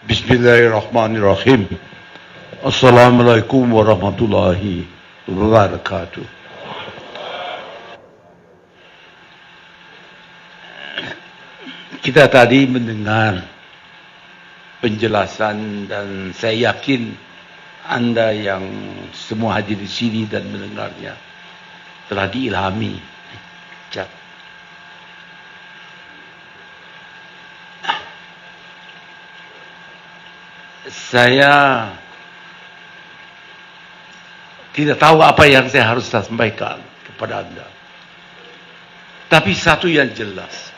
Bismillahirrahmanirrahim. Assalamualaikum warahmatullahi wabarakatuh. Kita tadi mendengar penjelasan dan saya yakin Anda yang semua hadir di sini dan mendengarnya telah diilhami. Saya tidak tahu apa yang saya harus sampaikan kepada Anda. Tapi satu yang jelas,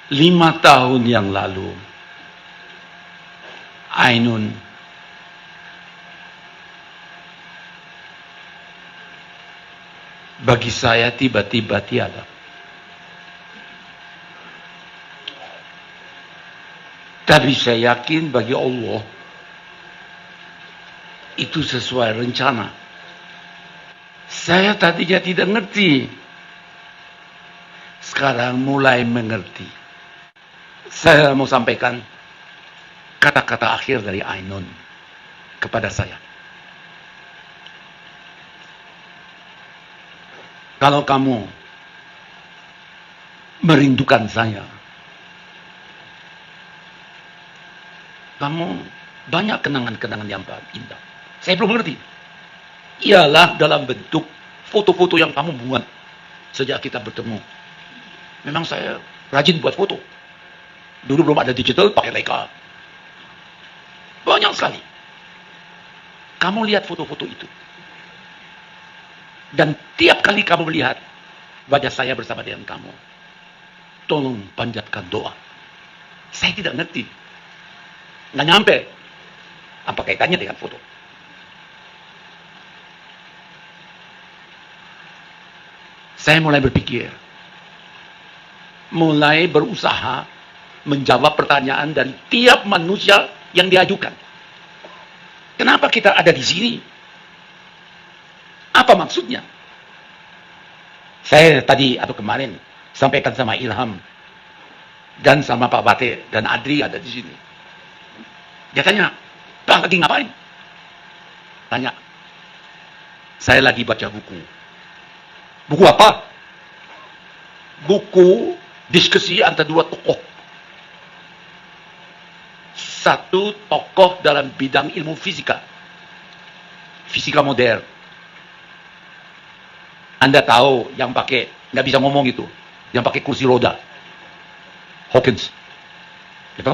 5 tahun yang lalu, Ainun bagi saya tiba-tiba tiada. Tapi saya yakin bagi Allah itu sesuai rencana. Saya tadinya tidak ngerti. Sekarang mulai mengerti. Saya mau sampaikan kata-kata akhir dari Ainun kepada saya. Kalau kamu merindukan saya, kamu banyak kenangan-kenangan yang indah. Saya belum mengerti. Ialah dalam bentuk foto-foto yang kamu buat sejak kita bertemu. Memang saya rajin buat foto. Dulu belum ada digital, pakai Leica. Banyak sekali. Kamu lihat foto-foto itu. Dan tiap kali kamu melihat wajah saya bersama dengan kamu, tolong panjatkan doa. Saya tidak ngerti. Nggak nyampe. Apa kaitannya dengan foto? Saya mulai berpikir. Mulai berusaha menjawab pertanyaan dari tiap manusia yang diajukan. Kenapa kita ada di sini? Apa maksudnya? Saya tadi atau kemarin sampaikan sama Ilham dan sama Pak Bate dan Adri ada di sini. Dia tanya, Pak lagi ngapain? Tanya, saya lagi baca buku. Buku apa? Buku diskusi antara dua tokoh. Satu tokoh dalam bidang ilmu fisika. Fisika modern. Anda tahu yang pakai, nggak bisa ngomong itu. Yang pakai kursi roda. Hawkins. Gitu?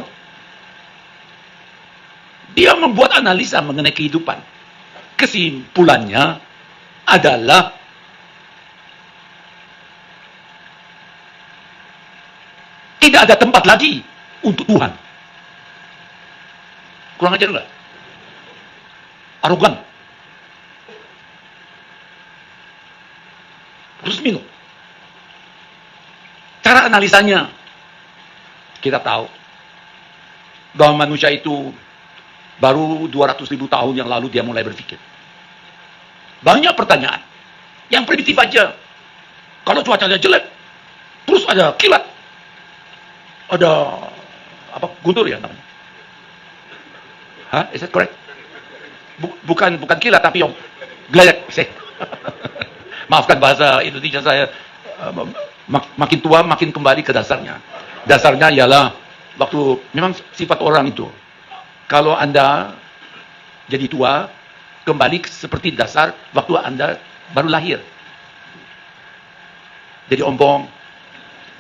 Dia membuat analisa mengenai kehidupan. Kesimpulannya adalah tidak ada tempat lagi untuk Tuhan. Kurang ajar nggak? Arogan. Resmi loh. Cara analisanya, kita tahu bahwa manusia itu baru 200.000 tahun yang lalu dia mulai berpikir. Banyak pertanyaan. Yang primitif aja. Kalau cuacanya jelek, terus ada kilat. Ada apa? Guntur ya namanya. Hah? Is that correct? Bukan kilat tapi yang gledek. Maafkan bahasa Indonesia saya. Makin tua makin kembali ke dasarnya. Dasarnya ialah waktu memang sifat orang itu. Kalau Anda jadi tua, kembali seperti dasar waktu Anda baru lahir. Jadi ompong,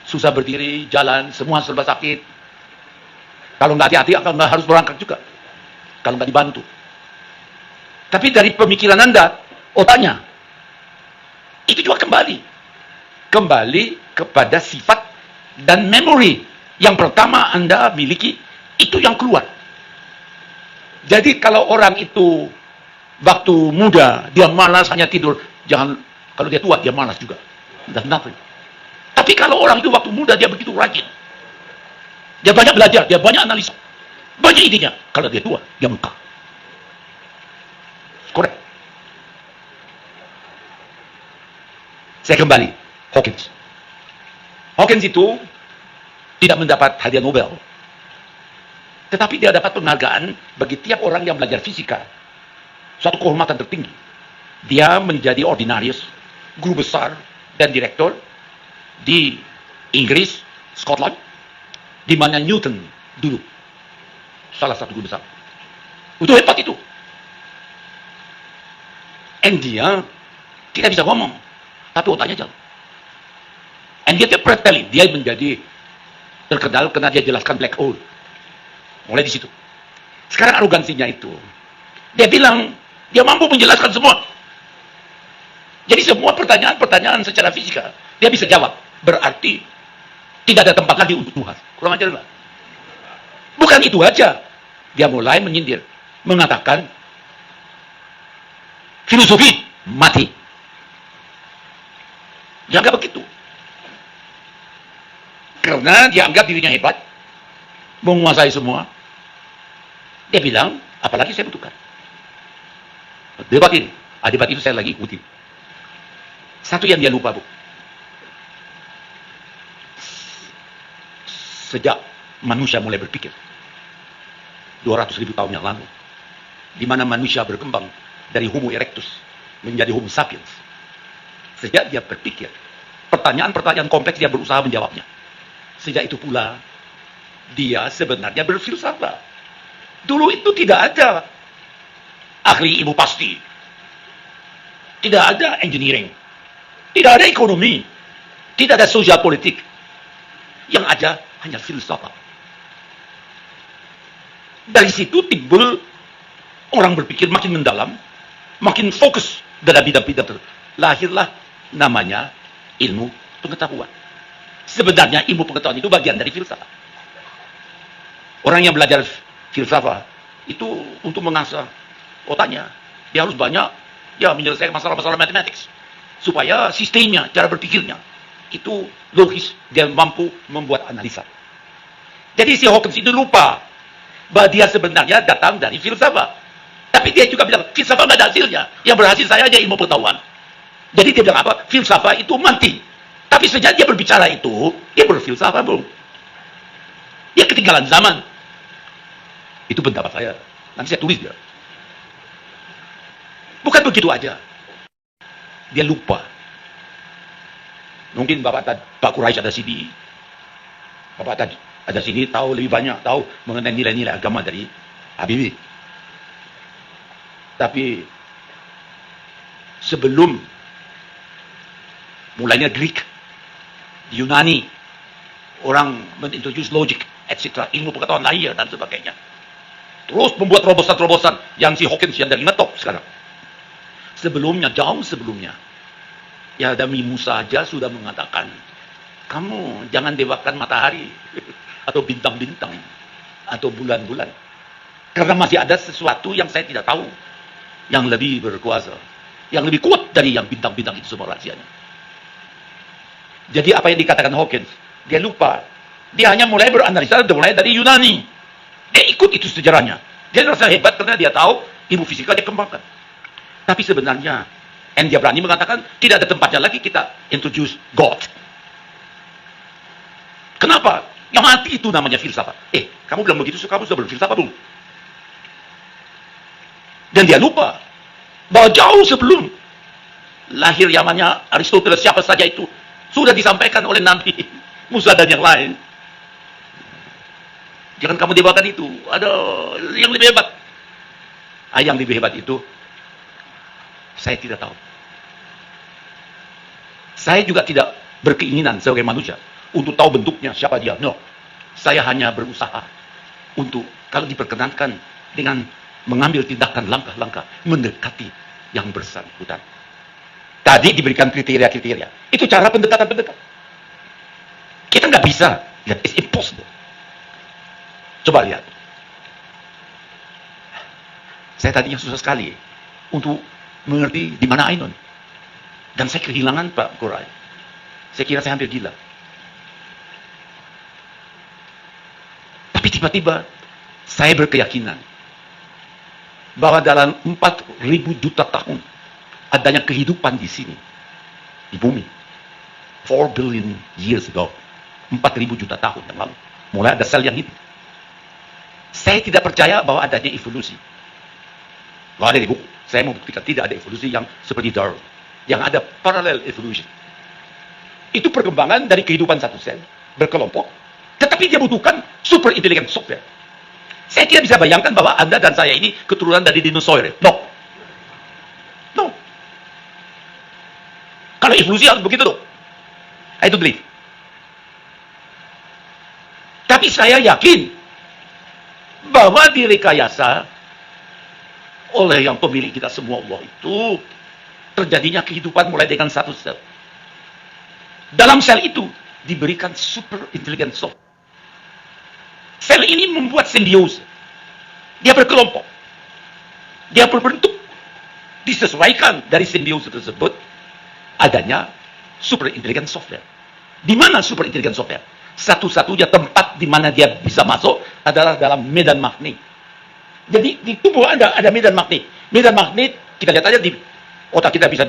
susah berdiri, jalan, semua serba sakit. Kalau nggak hati-hati, nggak harus berangkat juga. Kalau nggak dibantu. Tapi dari pemikiran Anda, otaknya, itu juga kembali. Kembali kepada sifat dan memori yang pertama Anda miliki, itu yang keluar. Jadi kalau orang itu waktu muda dia malas hanya tidur, jangan kalau dia tua dia malas juga. Dan nothing. Tapi kalau orang itu waktu muda dia begitu rajin, dia banyak belajar, dia banyak analisa, banyak idenya. Kalau dia tua dia mengkak. Correct. Saya kembali Hawkins. Hawkins itu tidak mendapat hadiah Nobel. Tetapi dia dapat penghargaan bagi tiap orang yang belajar fisika. Suatu kehormatan tertinggi. Dia menjadi ordinarius, guru besar, dan direktur di Inggris, Scotland, di mana Newton dulu salah satu guru besar. Itu hebat itu. And dia tidak bisa ngomong, tapi otaknya jalan. And dia pernah telling, dia menjadi terkenal karena dia jelaskan black hole. Mulai di situ. Sekarang arogansinya itu, dia bilang dia mampu menjelaskan semua. Jadi semua pertanyaan-pertanyaan secara fisika dia bisa jawab. Berarti tidak ada tempat lagi untuk Tuhan. Kurang ajar lah. Bukan itu aja. Dia mulai menyindir, mengatakan filosofi mati. Dia anggap begitu. Karena dia anggap dirinya hebat, menguasai semua. Dia bilang, apalagi saya butuhkan. Debat ini, debat itu saya lagi ikuti. Satu yang dia lupa, Bu. Sejak manusia mulai berpikir, 200.000 tahun yang lalu, di mana manusia berkembang dari Homo erectus menjadi Homo sapiens. Sejak dia berpikir, pertanyaan-pertanyaan kompleks dia berusaha menjawabnya. Sejak itu pula, dia sebenarnya berfilsafat. Dulu itu tidak ada ahli ilmu pasti. Tidak ada engineering. Tidak ada ekonomi. Tidak ada sosial politik. Yang ada hanya filsafat. Dari situ timbul orang berpikir makin mendalam, makin fokus dalam bidang-bidang tertentu. Lahirlah namanya ilmu pengetahuan. Sebenarnya ilmu pengetahuan itu bagian dari filsafat. Orang yang belajar filsafat itu untuk mengasah otaknya. Dia harus banyak menyelesaikan masalah-masalah matematik supaya sistemnya, cara berpikirnya itu logis, dia mampu membuat analisa. Jadi si Hawkins itu lupa bahwa dia sebenarnya datang dari filsafat. Tapi dia juga bilang filsafat nggak ada hasilnya. Yang berhasil saya aja ilmu pengetahuan. Jadi dia bilang apa? Filsafat itu mati. Tapi sejak dia berbicara itu, dia berfilsafat, Bung. Dia ketinggalan zaman. Itu pendapat saya. Nanti saya tulis dia. Bukan begitu aja. Dia lupa. Mungkin Pak Quraisy ada sini. Bapak tadi ada sini tahu lebih banyak, tahu mengenai nilai-nilai agama dari Habibie. Tapi sebelum mulainya Greek, Yunani, orang mengintroduce logic, etc., ilmu pengetahuan lahir dan sebagainya. Terus membuat terobosan-terobosan yang si Hawkins yang dari ngetop sekarang. Sebelumnya, jauh sebelumnya, ya Dami Musa saja sudah mengatakan, kamu jangan dewakan matahari, atau bintang-bintang, atau bulan-bulan. Karena masih ada sesuatu yang saya tidak tahu, yang lebih berkuasa, yang lebih kuat dari yang bintang-bintang itu semua rahasianya. Jadi apa yang dikatakan Hawkins, dia lupa. Dia hanya mulai beranalisa, mulai dari Yunani. Dia ikut itu sejarahnya. Dia merasa hebat karena dia tahu ilmu fisika dia kembangkan. Tapi sebenarnya, dia berani mengatakan tidak ada tempatnya lagi kita introduce God. Kenapa? Yang mati itu namanya filsafat. Kamu bilang begitu, kamu sudah berfilsafat belum? Dan dia lupa bahwa jauh sebelum lahir zamannya Aristoteles, siapa saja itu sudah disampaikan oleh Nabi Musa dan yang lain. Jangan kamu dewakan itu. Ada yang lebih hebat. Yang lebih hebat itu saya tidak tahu. Saya juga tidak berkeinginan sebagai manusia untuk tahu bentuknya siapa dia. No. Saya hanya berusaha untuk kalau diperkenankan dengan mengambil tindakan langkah-langkah mendekati yang bersangkutan. Tadi diberikan kriteria-kriteria. Itu cara pendekatan-pendekatan. Kita nggak bisa. It's impossible. Coba lihat. Saya tadinya susah sekali untuk mengerti di mana Ainon. Dan saya kehilangan Pak Qurai. Saya kira saya hampir gila. Tapi tiba-tiba saya berkeyakinan bahwa dalam 4.000 juta tahun adanya kehidupan di sini, di bumi. 4 billion years ago. 4.000 juta tahun yang lalu. Mulai ada sel yang hidup. Saya tidak percaya bahwa adanya evolusi. Nggak ada di buku. Saya membuktikan tidak ada evolusi yang seperti Darwin. Yang ada parallel evolution. Itu perkembangan dari kehidupan satu sel, berkelompok, tetapi dia butuhkan super intelligent software. Saya tidak bisa bayangkan bahwa Anda dan saya ini keturunan dari dinosaurus. No. No. Kalau evolusi harus begitu tuh. I don't believe. Tapi saya yakin bahwa direkayasa oleh yang pemilik kita semua, Allah itu, terjadinya kehidupan mulai dengan satu sel. Dalam sel itu diberikan super intelligent software. Sel ini membuat simbiose. Dia berkelompok. Dia berbentuk. Disesuaikan dari simbiose tersebut adanya super intelligent software. Di mana super intelligent software? Satu-satunya tempat di mana dia bisa masuk adalah dalam medan magnet. Jadi di tubuh Anda ada medan magnet. Medan magnet kita lihat aja di otak kita bisa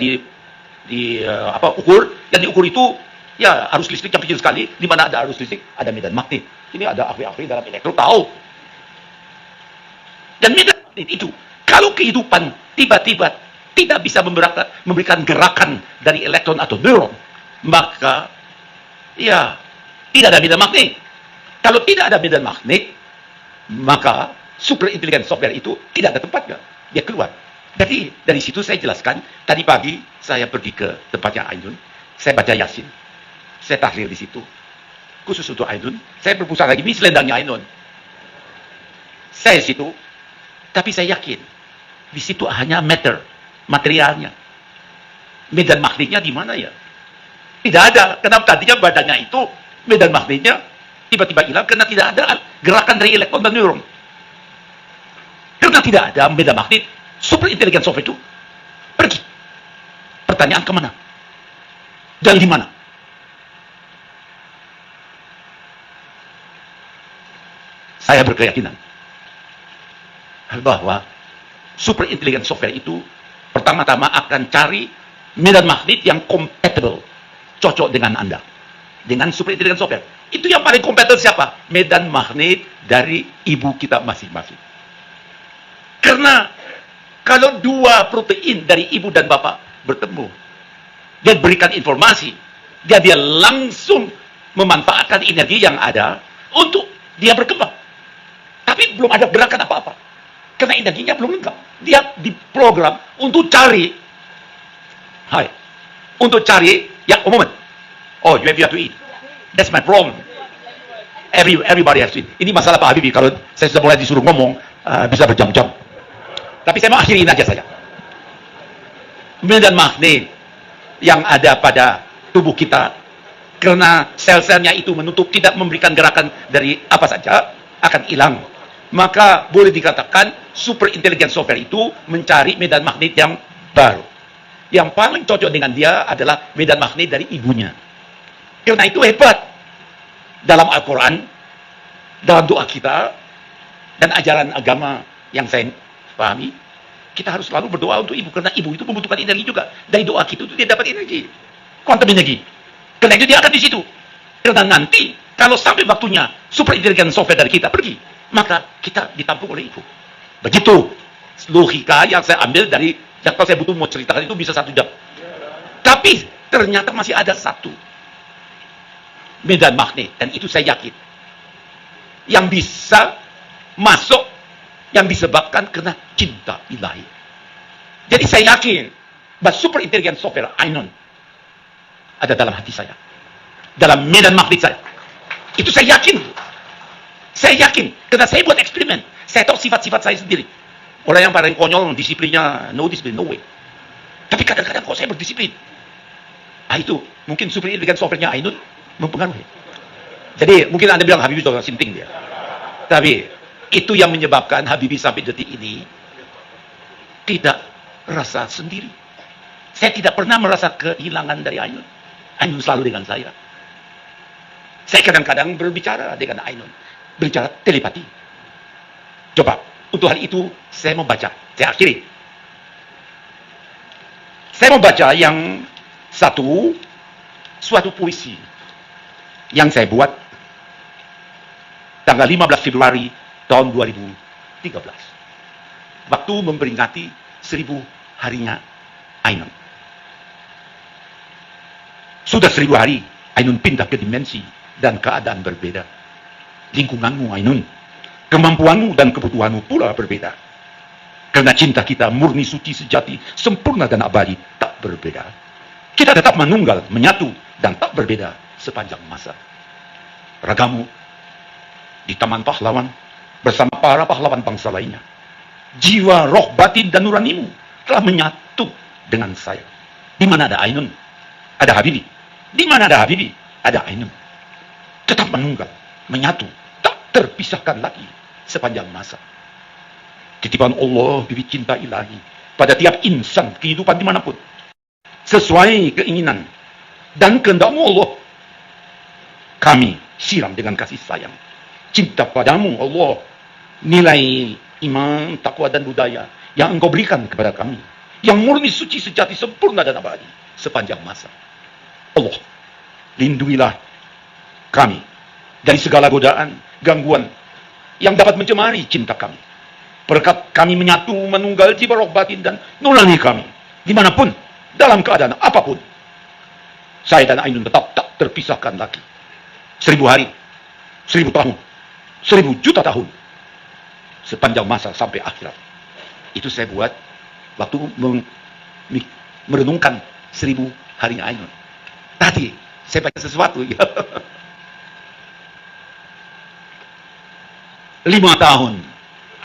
ukur. Yang diukur itu ya arus listrik yang kecil sekali. Di mana ada arus listrik ada medan magnet. Ini ada ahli-ahli dalam elektro tahu. Dan medan magnet itu kalau kehidupan tiba-tiba tidak bisa memberikan gerakan dari elektron atau neuron, maka ya tidak ada medan magnet. Kalau tidak ada medan magnet, maka super intelligent software itu tidak ada tempatnya. Dia keluar. Jadi dari situ saya jelaskan. Tadi pagi saya pergi ke tempatnya Ainun. Saya baca Yasin. Saya tahlil di situ. Khusus untuk Ainun. Saya berpusat lagi. Ini selendangnya Ainun. Saya di situ. Tapi saya yakin. Di situ hanya matter. Materialnya. Medan magnetnya di mana ya? Tidak ada. Karena tadinya badannya itu medan magnetnya tiba-tiba hilang karena tidak ada gerakan dari elektron dan neuron. Karena tidak ada medan magnet, super intelligent software itu pergi. Pertanyaan kemana? Dan di mana? Saya berkeyakinan bahwa super intelligent software itu pertama-tama akan cari medan magnet yang compatible, cocok dengan Anda. Dengan super intelligent software. Itu yang paling kompeten siapa? Medan magnet dari ibu kita masing-masing. Karena kalau dua protein dari ibu dan bapak bertemu, dia berikan informasi, dia langsung memanfaatkan energi yang ada untuk dia berkembang. Tapi belum ada gerakan apa-apa. Karena energinya belum lengkap. Dia diprogram untuk cari, ya, moment. Oh, you have to eat. That's my problem. Everybody has to eat. Ini masalah Pak Habibie. Kalau saya sudah mulai disuruh ngomong, bisa berjam-jam. Tapi saya mau akhirin aja saja. Medan magnet yang ada pada tubuh kita, karena sel-selnya itu menutup, tidak memberikan gerakan dari apa saja, akan hilang. Maka boleh dikatakan super intelligent software itu mencari medan magnet yang baru. Yang paling cocok dengan dia adalah medan magnet dari ibunya. Karena itu hebat. Dalam Al-Quran, dalam doa kita, dan ajaran agama yang saya pahami, kita harus selalu berdoa untuk ibu. Karena ibu itu membutuhkan energi juga. Dari doa kita itu dia dapat energi. Quantum energi. Karena itu dia akan di situ. Karena nanti, kalau sampai waktunya super intelligent software dari kita pergi, maka kita ditampung oleh ibu. Begitu logika yang saya ambil dari, yang kalau saya butuh mau ceritakan itu bisa 1 jam. Tapi ternyata masih ada satu medan magnet, dan itu saya yakin yang bisa masuk, yang disebabkan karena cinta ilahi. Jadi saya yakin bahwa super intelligent software Ainun ada dalam hati saya, dalam medan magnet saya. Itu saya yakin. Saya yakin, karena saya buat eksperimen. Saya tahu sifat-sifat saya sendiri. Orang yang paling konyol, disiplinnya no disiplin, no way. Tapi kadang-kadang kok saya berdisiplin. Itu mungkin super intelligent software-nya Ainun mempengaruhi. Jadi mungkin Anda bilang Habibie sudah sinting dia. Tapi itu yang menyebabkan Habibie sampai detik ini tidak rasa sendiri. Saya tidak pernah merasa kehilangan dari Ainun. Ainun selalu dengan saya. Saya kadang-kadang berbicara dengan Ainun. Berbicara telepati. Coba, untuk hal itu saya membaca. Saya akhiri. Saya membaca yang suatu puisi yang saya buat tanggal 15 Februari tahun 2013. Waktu memperingati 1000 harinya Ainun. Sudah 1000 hari, Ainun pindah ke dimensi dan keadaan berbeda. Lingkunganmu Ainun, kemampuanmu dan kebutuhanmu pula berbeda. Karena cinta kita murni, suci, sejati, sempurna dan abadi, tak berbeda. Kita tetap menunggal, menyatu, dan tak berbeda sepanjang masa. Ragamu di Taman Pahlawan bersama para pahlawan bangsa lainnya. Jiwa, roh, batin, dan nuranimu telah menyatu dengan saya. Di mana ada Ainun, ada Habibie. Di mana ada Habibie, ada Ainun. Tetap menunggal, menyatu, tak terpisahkan lagi sepanjang masa. Titipan Allah, bibit cinta ilahi pada tiap insan kehidupan dimanapun, sesuai keinginan dan kehendakmu Allah. Kami siram dengan kasih sayang, cinta padamu Allah, nilai iman, takwa dan budaya yang engkau berikan kepada kami, yang murni, suci, sejati, sempurna dan abadi sepanjang masa. Allah, lindungilah kami dari segala godaan, gangguan yang dapat mencemari cinta kami. Berkat kami menyatu, menunggal jiwa, roh, batin, dan nurani kami dimanapun, dalam keadaan apapun. Saya dan Ainun tetap tak terpisahkan lagi. 1000 hari, 1000 tahun, 1000 juta tahun, sepanjang masa sampai akhirat. Itu saya buat waktu merenungkan 1000 harinya Ainun. Tadi saya baca sesuatu ya. 5 tahun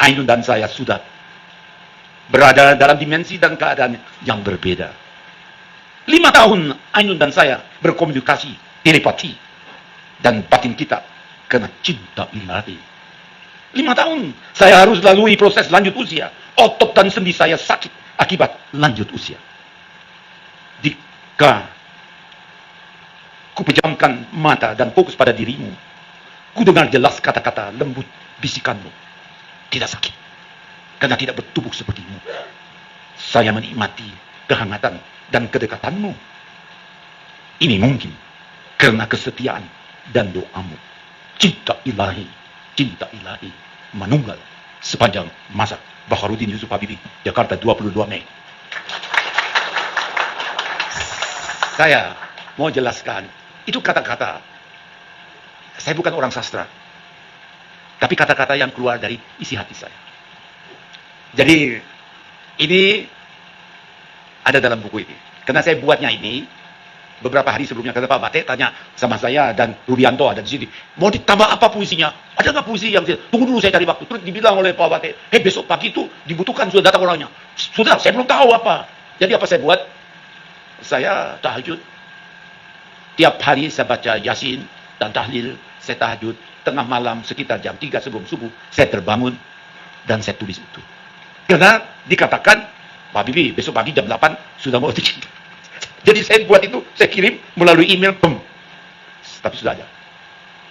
Ainun dan saya sudah berada dalam dimensi dan keadaan yang berbeda. 5 tahun Ainun dan saya berkomunikasi, telepati, dan batin kita karena cinta ilahi. 5 tahun saya harus lalui proses lanjut usia. Otot dan sendi saya sakit akibat lanjut usia. Jika ku pejamkan mata dan fokus pada dirimu, ku dengar jelas kata-kata lembut bisikanmu. Tidak sakit, karena tidak bertubuh sepertimu. Saya menikmati kehangatan dan kedekatanmu. Ini mungkin karena kesetiaan dan doamu. Cinta ilahi menunggal sepanjang masa. Baharudin Yusuf Habibie, Jakarta, 22 Mei. Saya mau jelaskan, itu kata-kata, saya bukan orang sastra, tapi kata-kata yang keluar dari isi hati saya. Jadi ini ada dalam buku ini. Karena saya buatnya ini beberapa hari sebelumnya, kata Pak Bate tanya sama saya dan Rubianto ada di sini, mau ditambah apa puisinya? Ada nggak puisi yang tunggu dulu saya cari waktu. Terus dibilang oleh Pak Bate, besok pagi itu dibutuhkan, sudah datang orangnya. Sudah, saya belum tahu apa. Jadi apa saya buat? Saya tahajud. Tiap hari saya baca Yasin dan tahlil. Saya tahajud tengah malam sekitar jam 3 sebelum subuh. Saya terbangun dan saya tulis itu. Karena dikatakan, Pak Habibie besok pagi jam 8 sudah mau dicinta. Jadi saya buat itu, saya kirim melalui email, tapi sudah ada.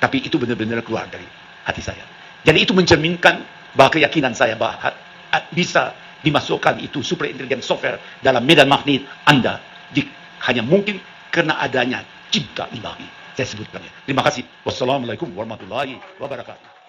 Tapi itu benar-benar keluar dari hati saya. Jadi itu mencerminkan bahwa keyakinan saya bahwa bisa dimasukkan itu super intelligent software dalam medan magnet Anda hanya mungkin karena adanya cinta ilahi. Saya sebutkan ya. Terima kasih. Wassalamualaikum warahmatullahi wabarakatuh.